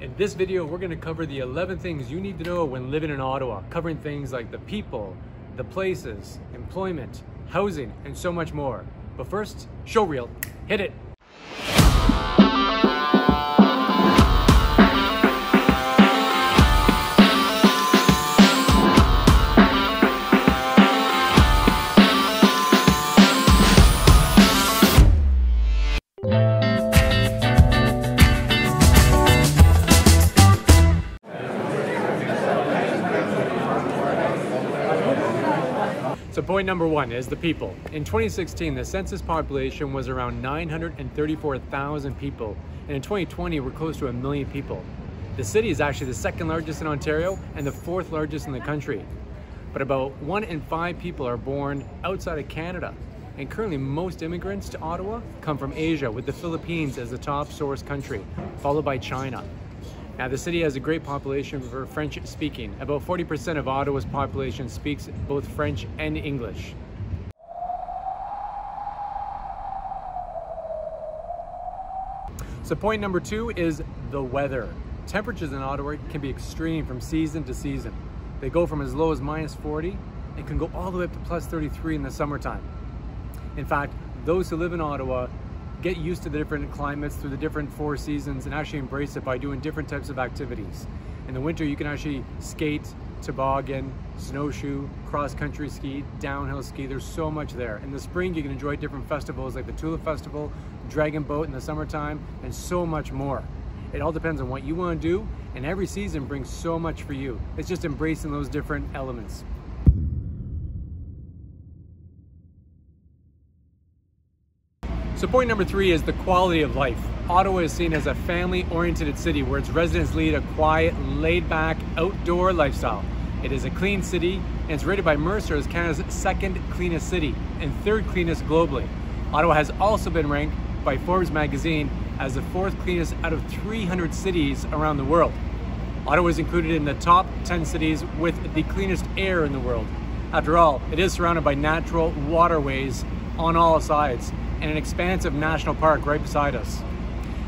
In this video, we're going to cover the 11 things you need to know when living in Ottawa, covering things like the people, the places, employment, housing, and so much more. But first, show reel, hit it. So point number one is the people. In 2016, the census population was around 934,000 people, and in 2020, we're close to 1 million people. The city is actually the second largest in Ontario and the fourth largest in the country. But about 1 in 5 people are born outside of Canada, and currently most immigrants to Ottawa come from Asia, with the Philippines as the top source country, followed by China. Now, the city has a great population for French speaking. About 40% of Ottawa's population speaks both French and English. So point number two is the weather. Temperatures in Ottawa can be extreme from season to season. They go from as low as -40 and can go all the way up to +33 in the summertime. In fact, those who live in Ottawa get used to the different climates through the different 4 seasons and actually embrace it by doing different types of activities. In the winter, you can actually skate, toboggan, snowshoe, cross-country ski, downhill ski. There's so much there. In the spring, you can enjoy different festivals like the Tulip Festival, Dragon Boat in the summertime, and so much more. It all depends on what you want to do, and every season brings so much for you. It's just embracing those different elements. So point number 3 is the quality of life. Ottawa is seen as a family-oriented city where its residents lead a quiet, laid-back, outdoor lifestyle. It is a clean city, and it's rated by Mercer as Canada's 2nd cleanest city and 3rd cleanest globally. Ottawa has also been ranked by Forbes magazine as the 4th cleanest out of 300 cities around the world. Ottawa is included in the top 10 cities with the cleanest air in the world. After all, it is surrounded by natural waterways on all sides and an expansive national park right beside us.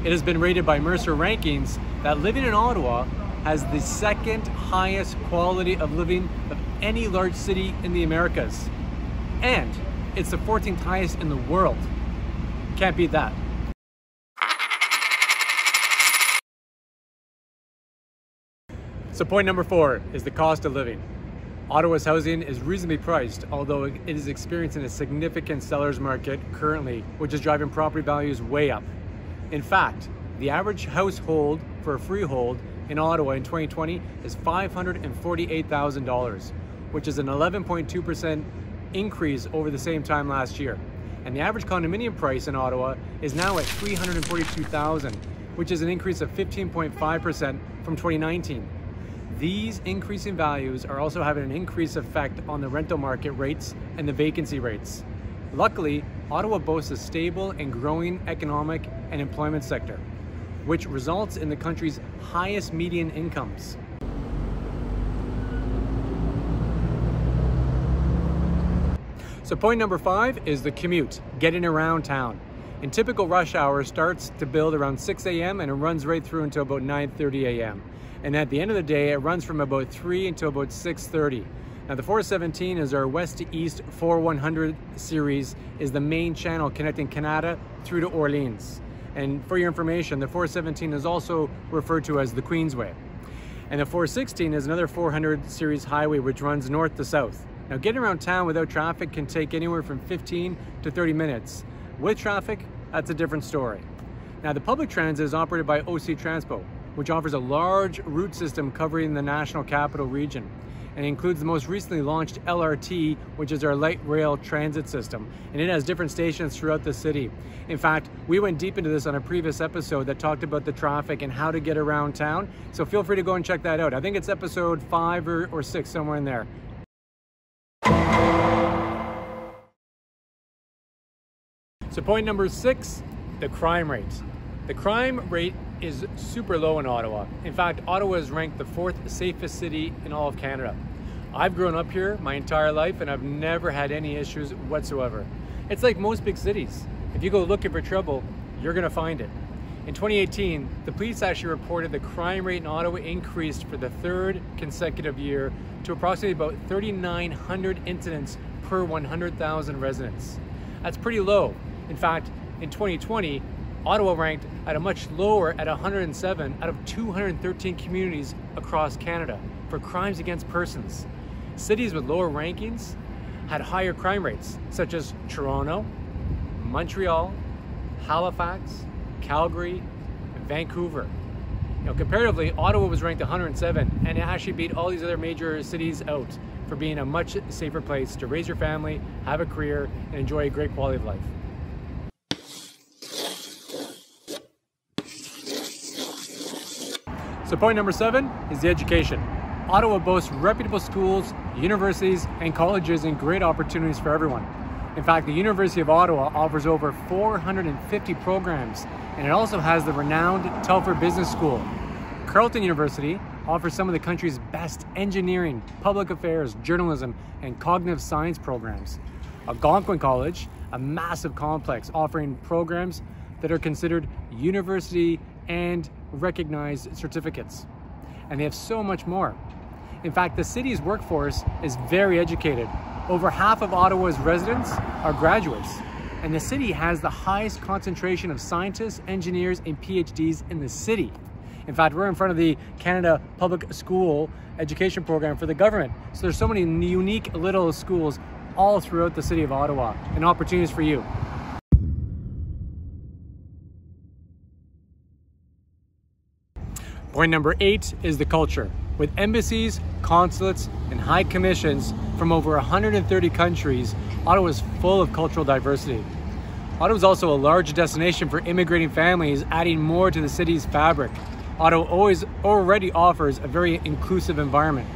It has been rated by Mercer rankings that living in Ottawa has the 2nd highest quality of living of any large city in the Americas. And it's the 14th highest in the world. Can't beat that. So point number 4 is the cost of living. Ottawa's housing is reasonably priced, although it is experiencing a significant seller's market currently, which is driving property values way up. In fact, the average household for a freehold in Ottawa in 2020 is $548,000, which is an 11.2% increase over the same time last year. And the average condominium price in Ottawa is now at $342,000, which is an increase of 15.5% from 2019. These increasing values are also having an increased effect on the rental market rates and the vacancy rates. Luckily, Ottawa boasts a stable and growing economic and employment sector, which results in the country's highest median incomes. So point number 5 is the commute, getting around town. In typical rush hour, starts to build around 6 a.m. and it runs right through until about 9:30 a.m. And at the end of the day, it runs from about 3 until about 6:30. Now the 417 is our west to east 4100 series, is the main channel connecting Canada through to Orleans. And for your information, the 417 is also referred to as the Queensway. And the 416 is another 400 series highway which runs north to south. Now getting around town without traffic can take anywhere from 15 to 30 minutes. With traffic, that's a different story. Now the public transit is operated by OC Transpo, which offers a large route system covering the National Capital Region. And it includes the most recently launched LRT, which is our light rail transit system. And it has different stations throughout the city. In fact, we went deep into this on a previous episode that talked about the traffic and how to get around town. So feel free to go and check that out. I think it's episode 5 or 6, somewhere in there. So point number 6, the crime rate. The crime rate is super low in Ottawa. In fact, Ottawa is ranked the 4th safest city in all of Canada. I've grown up here my entire life and I've never had any issues whatsoever. It's like most big cities. If you go looking for trouble, you're gonna find it. In 2018, the police actually reported the crime rate in Ottawa increased for the third consecutive year to approximately about 3,900 incidents per 100,000 residents. That's pretty low. In fact, in 2020, Ottawa ranked at a much lower at 107 out of 213 communities across Canada for crimes against persons. Cities with lower rankings had higher crime rates, such as Toronto, Montreal, Halifax, Calgary, and Vancouver. Comparatively, Ottawa was ranked 107, and it actually beat all these other major cities out for being a much safer place to raise your family, have a career, and enjoy a great quality of life. So point number 7 is the education. Ottawa boasts reputable schools, universities, and colleges and great opportunities for everyone. In fact, the University of Ottawa offers over 450 programs, and it also has the renowned Telfer Business School. Carleton University offers some of the country's best engineering, public affairs, journalism, and cognitive science programs. Algonquin College, a massive complex offering programs that are considered university and recognized certificates. And they have so much more. In fact, the city's workforce is very educated. Over half of Ottawa's residents are graduates, and the city has the highest concentration of scientists, engineers, and PhDs in the city. In fact, we're in front of the Canada Public School Education Program for the government. So there's so many unique little schools all throughout the city of Ottawa, and opportunities for you. Point number 8 is the culture. With embassies, consulates, and high commissions from over 130 countries, Ottawa is full of cultural diversity. Ottawa is also a large destination for immigrating families, adding more to the city's fabric. Ottawa already offers a very inclusive environment.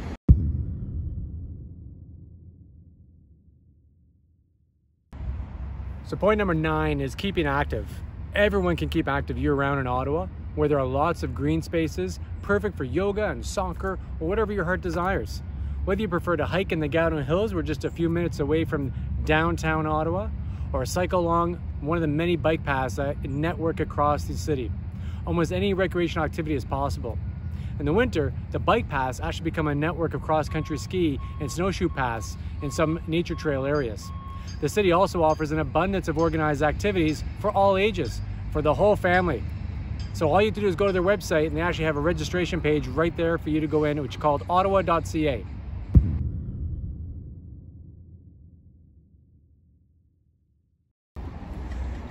So point number 9 is keeping active. Everyone can keep active year-round in Ottawa, where there are lots of green spaces, perfect for yoga and soccer, or whatever your heart desires. Whether you prefer to hike in the Gowden Hills, we're just a few minutes away from downtown Ottawa, or cycle along one of the many bike paths that network across the city. Almost any recreational activity is possible. In the winter, the bike paths actually become a network of cross-country ski and snowshoe paths in some nature trail areas. The city also offers an abundance of organized activities for all ages, for the whole family. So all you have to do is go to their website, and they actually have a registration page right there for you to go in, which is called ottawa.ca.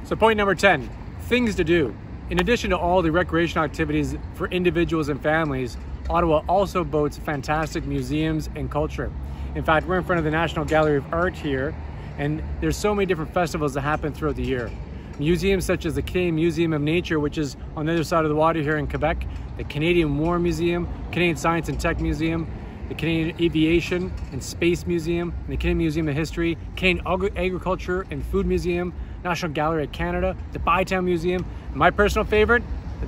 So point number 10, things to do. In addition to all the recreational activities for individuals and families, Ottawa also boasts fantastic museums and culture. In fact, we're in front of the National Gallery of Art here, and there's so many different festivals that happen throughout the year. Museums such as the Canadian Museum of Nature, which is on the other side of the water here in Quebec, the Canadian War Museum, Canadian Science and Tech Museum, the Canadian Aviation and Space Museum, and the Canadian Museum of History, Canadian Agriculture and Food Museum, National Gallery of Canada, the Bytown Museum, and my personal favorite,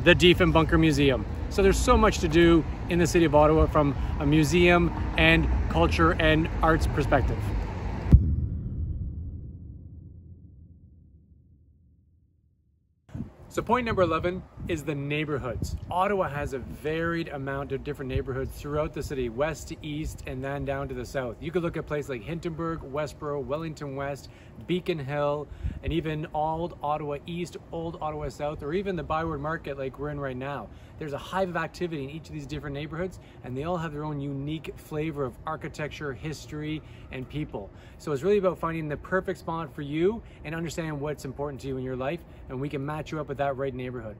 the Diefenbunker Museum. So there's so much to do in the city of Ottawa from a museum and culture and arts perspective. So point number 11 is the neighborhoods. Ottawa has a varied amount of different neighborhoods throughout the city, west to east and then down to the south. You could look at places like Hintonburg, Westboro, Wellington West, Beacon Hill, and even Old Ottawa East, Old Ottawa South, or even the Byward Market like we're in right now. There's a hive of activity in each of these different neighborhoods, and they all have their own unique flavor of architecture, history, and people. So it's really about finding the perfect spot for you and understanding what's important to you in your life, and we can match you up with that right neighborhood.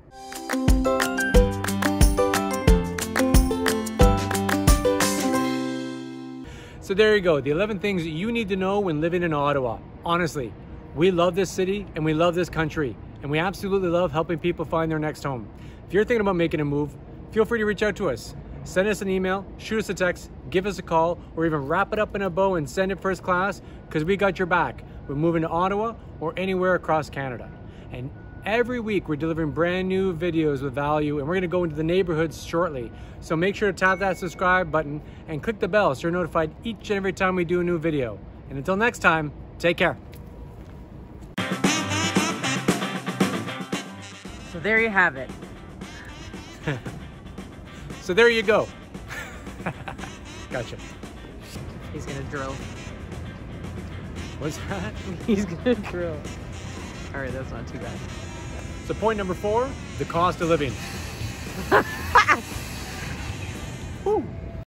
So there you go, the 11 things that you need to know when living in Ottawa. Honestly, we love this city and we love this country, and we absolutely love helping people find their next home. If you're thinking about making a move, feel free to reach out to us. Send us an email, shoot us a text, give us a call, or even wrap it up in a bow and send it first class, because we got your back. We're moving to Ottawa or anywhere across Canada. And every week we're delivering brand new videos with value, and we're going to go into the neighborhoods shortly. So make sure to tap that subscribe button and click the bell so you're notified each and every time we do a new video. And until next time, take care. So there you have it. So there you go. Gotcha. He's gonna drill. What's that? He's gonna drill. All right, that's not too bad. So point number 4, the cost of living. Whew.